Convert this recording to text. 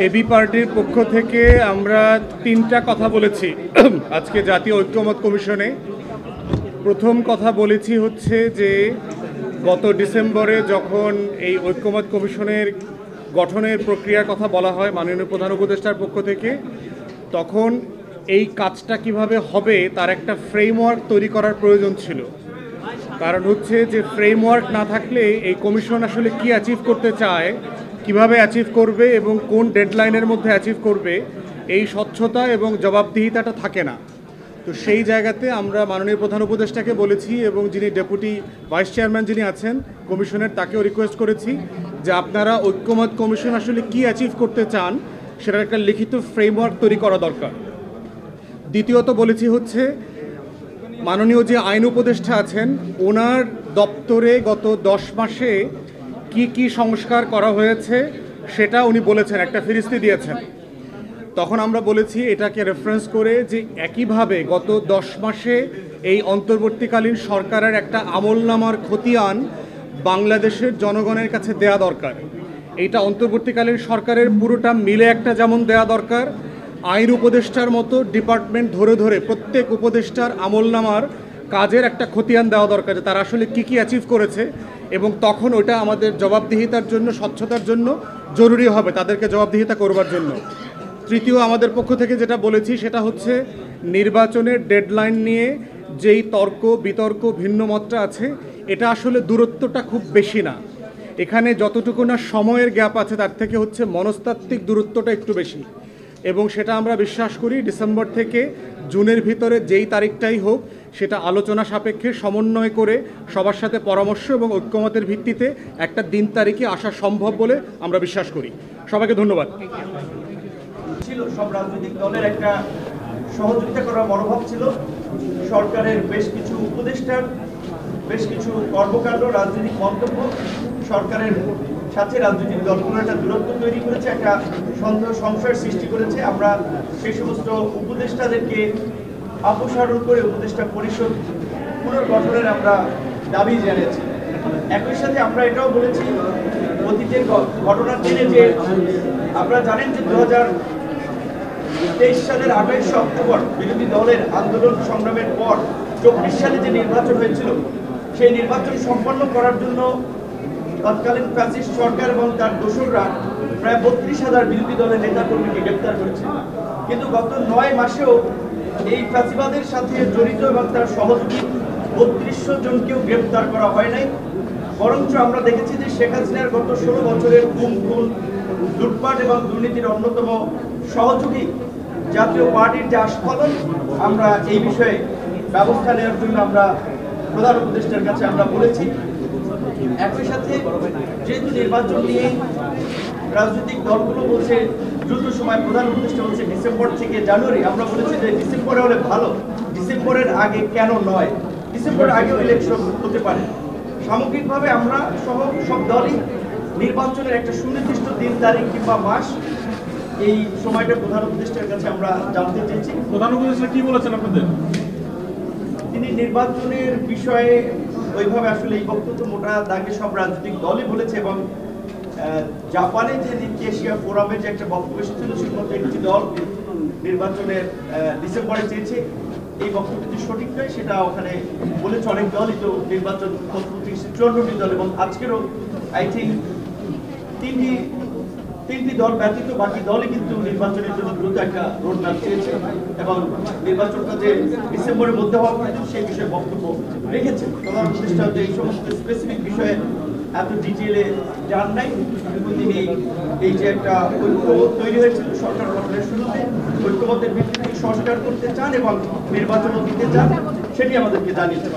AB পার্টির পক্ষ থেকে আমরা তিনটা কথা বলেছি আজকে জাতীয় ঐক্যমত কমিশনে। প্রথম কথা বলেছি হচ্ছে যে গত ডিসেম্বরে যখন এই ঐক্যমত কমিশনের গঠনের প্রক্রিয়ার কথা বলা হয় মাননীয় প্রধান উপদেষ্টার পক্ষ থেকে, তখন এই কাজটা কিভাবে হবে তার একটা ফ্রেমওয়ার্ক তৈরি করার প্রয়োজন ছিল। কারণ হচ্ছে যে ফ্রেমওয়ার্ক না থাকলে এই কমিশন আসলে কি অ্যাচিভ করতে চায়, কিভাবে অ্যাচিভ করবে এবং কোন ডেডলাইনের মধ্যে অ্যাচিভ করবে, এই স্বচ্ছতা এবং জবাবদিহিতাটা থাকে না। তো সেই জায়গাতে আমরা মাননীয় প্রধান উপদেষ্টাকে বলেছি এবং যিনি ডেপুটি ভাইস চেয়ারম্যান যিনি আছেন কমিশনের তাকেও রিকোয়েস্ট করেছি যে আপনারা ঐক্যমত কমিশন আসলে কি অ্যাচিভ করতে চান সেটার একটা লিখিত ফ্রেমওয়ার্ক তৈরি করা দরকার। দ্বিতীয়ত বলেছি হচ্ছে মাননীয় যে আইন উপদেষ্টা আছেন ওনার দপ্তরে গত 10 মাসে কি সংস্কার করা হয়েছে সেটা উনি বলেছেন, একটা ফিরিস্তি দিয়েছেন। তখন আমরা বলেছি এটাকে রেফারেন্স করে যে একইভাবে গত 10 মাসে এই অন্তর্বর্তীকালীন সরকারের একটা আমলনামার খতিয়ান বাংলাদেশের জনগণের কাছে দেয়া দরকার। এইটা অন্তর্বর্তীকালীন সরকারের পুরোটা মিলে একটা যেমন দেয়া দরকার, আইন উপদেষ্টার মতো ডিপার্টমেন্ট ধরে ধরে প্রত্যেক উপদেষ্টার আমলনামার কাজের একটা খতিয়ান দেওয়া দরকার যে তারা আসলে কি অ্যাচিভ করেছে, এবং তখন ওটা আমাদের জবাবদিহিতার জন্য, স্বচ্ছতার জন্য জরুরি হবে তাদেরকে জবাবদিহিতা করবার জন্য। তৃতীয় আমাদের পক্ষ থেকে যেটা বলেছি সেটা হচ্ছে নির্বাচনের ডেডলাইন নিয়ে যেই তর্ক বিতর্ক ভিন্ন মতটা আছে, এটা আসলে দূরত্বটা খুব বেশি না। এখানে যতটুকু না সময়ের গ্যাপ আছে তার থেকে হচ্ছে মনস্তাত্ত্বিক দূরত্বটা একটু বেশি, এবং সেটা আমরা বিশ্বাস করি ডিসেম্বর থেকে জুনের ভিতরে যেই তারিখটাই হোক সেটা আলোচনা সাপেক্ষে সমন্বয় করে সবার সাথে পরামর্শ এবং ঐক্যমতের ভিত্তিতে একটা দিন তারিখে আসা সম্ভব বলে আমরা বিশ্বাস করি। সবাইকে ধন্যবাদ। ছিল সব রাজনৈতিক দলের একটা সহযোগিতা করার মনোভাব ছিল। সরকারের বেশ কিছু উপদেষ্টার বেশ কিছু কর্মকাণ্ড, রাজনৈতিক মন্তব্য সরকারের সাথে রাজনৈতিক দলগুলো একটা দূরত্ব তৈরি করেছে, একটা সন্দেহ সংশয়ের সৃষ্টি করেছে। আমরা সেই সমস্ত উপদেষ্টাদেরকে অপসারণ করে উপদেষ্টা পরিষদ পুনর্গঠনের আমরা দাবি জানিয়েছি। একই সাথে আমরা এটাও বলেছি অতীতের ঘটনার দিনে যে আপনারা জানেন যে 2023 সালের 28 অক্টোবর বিরোধী দলের আন্দোলন সংগ্রামের পর 24 সালে যে নির্বাচন হয়েছিল সেই নির্বাচন সম্পন্ন করার জন্য তৎকালীন ফ্যাসিস্ট সরকার এবং তার দোসররা প্রায় 32,000 বিরোধী দলের নেতাকর্মীকে গ্রেপ্তার করেছে। কিন্তু গত 9 মাসেও এই ফ্যাসিবাদের সাথে জড়িত এবং তার সহযোগী 3200 জনকেও গ্রেপ্তার করা হয় নাই। বরঞ্চ আমরা দেখেছি যে শেখ হাসিনার গত 16 বছরের গুম খুন, লুটপাট এবং দুর্নীতির অন্যতম সহযোগী জাতীয় পার্টির যে আস্ফালন, আমরা এই বিষয়ে ব্যবস্থা নেওয়ার জন্য আমরা প্রধান উপদেষ্টার কাছে আমরা বলেছি। একই সাথে যেহেতু নির্বাচন নিয়ে রাজনৈতিক দলগুলো বলছে দ্রুত সময়, প্রধান উপদেষ্টা বলছে ডিসেম্বর থেকে জানুয়ারি, আমরা বলেছি যে ডিসেম্বরে হলে ভালো, ডিসেম্বরের আগে কেন নয়, ডিসেম্বরের আগেও ইলেকশন হতে পারে। সামগ্রিকভাবে আমরা সহ সব দলই নির্বাচনের একটা সুনির্দিষ্ট দিন তারিখ কিংবা মাস, এই সময়টা প্রধান উপদেষ্টার কাছে আমরা জানতে চেয়েছি। প্রধান উপদেষ্টা কি বলেছেন আপনাদের? তিনি নির্বাচনের বিষয়ে ওইভাবে আসলে এই বক্তব্য মোটা দাগে সব রাজনৈতিক দলই বলেছে, এবং জাপানে যে নিকি এশিয়া ফোরামে যে একটা বক্তব্য এসেছিল সের মধ্যে একটি দল নির্বাচনের ডিসেম্বরে চেয়েছে। এই বক্তব্যটি সঠিক নয়, সেটা ওখানে বলেছে অনেক দলই তো নির্বাচন 54টি দল, এবং আজকেরও আই থিঙ্ক তিনটি দল ব্যতীত বাকি দলই কিন্তু নির্বাচনের জন্য দ্রুত একটা রোডম্যাপ চেয়েছে, এবং নির্বাচনটা যে ডিসেম্বরের মধ্যে হওয়া প্রয়োজন সেই বিষয়ে বক্তব্য রেখেছে। প্রধান উপদেষ্টা যে এই সমস্ত স্পেসিফিক বিষয়ে এত ডিটেলে জান নাই, কিন্তু তিনি এই যে একটা ঐক্যমত তৈরি হয়েছিল সরকার গঠনের শুরুতে, ঐক্যমতের ভিত্তিতে সংস্কার করতে চান এবং নির্বাচনও দিতে চান, সেটি আমাদেরকে জানিয়েছেন।